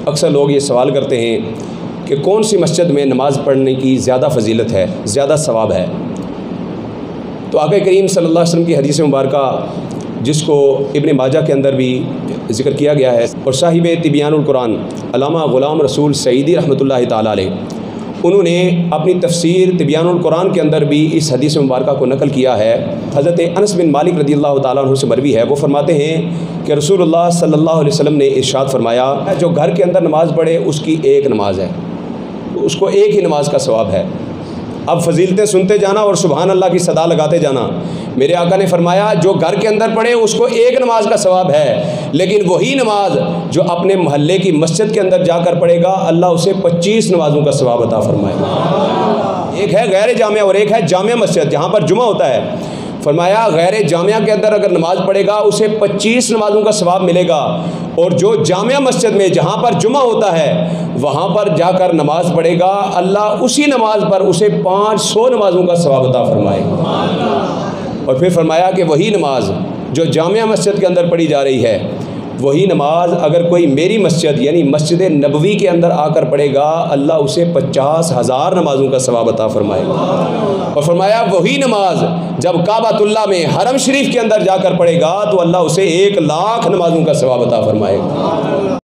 अक्सर लोग ये सवाल करते हैं कि कौन सी मस्जिद में नमाज़ पढ़ने की ज़्यादा फजीलत है, ज़्यादा सवाब है। तो आक़ा करीम सल्लल्लाहु अलैहि वसल्लम की हदीस मुबारका, जिसको इब्न माजा के अंदर भी ज़िक्र किया गया है, और साहिब तिबियानुल कुरान अल्लामा ग़ुलाम रसूल सईदी रहमतुल्लाहि ताला अलैह, उन्होंने अपनी तफसीर तिबियानुल कुरान के अंदर भी इस हदीस मुबारका को नकल किया है। हज़रत अनस बिन मालिक रज़ियल्लाहु ताला अन्हु से मरवी है, वो फरमाते हैं कि रसूलुल्लाह सल्लल्लाहु अलैहि वसल्लम ने इरशाद फरमाया, जो घर के अंदर नमाज़ पढ़े उसकी एक नमाज है, उसको एक ही नमाज का सवाब है। अब फजीलतें सुनते जाना और सुबहान अल्लाह की सदा लगाते जाना। मेरे आका ने फरमाया, जो घर के अंदर पढ़े उसको एक नमाज का सवाब है, लेकिन वही नमाज जो अपने मोहल्ले की मस्जिद के अंदर जाकर पढ़ेगा, अल्लाह उसे 25 नमाजों का सवाब अता फरमाएगा। एक है गैर जामिया और एक है जामिया मस्जिद, जहाँ पर जुमा होता है। फरमाया, गैर जामिया के अंदर अगर नमाज़ पढ़ेगा उसे 25 नमाज़ों का सवाब मिलेगा, और जो जामिया मस्जिद में जहाँ पर जुमा होता है वहाँ पर जाकर नमाज़ पढ़ेगा, अल्लाह उसी नमाज पर उसे 500 नमाज़ों का सवाब अता फरमाएगा। और फिर फरमाया कि वही नमाज जो जामिया मस्जिद के अंदर पढ़ी जा रही है, वही नमाज अगर कोई मेरी मस्जिद यानी मस्जिद नबवी के अंदर आकर पढ़ेगा, अल्लाह उसे 50,000 नमाज़ों का सवाब अता फरमाएगा। और फरमाया, वही नमाज जब काबतुल्लाह में हरम शरीफ के अंदर जाकर पढ़ेगा तो अल्लाह उसे 1 लाख नमाज़ों का सवाब अता फरमाएगा।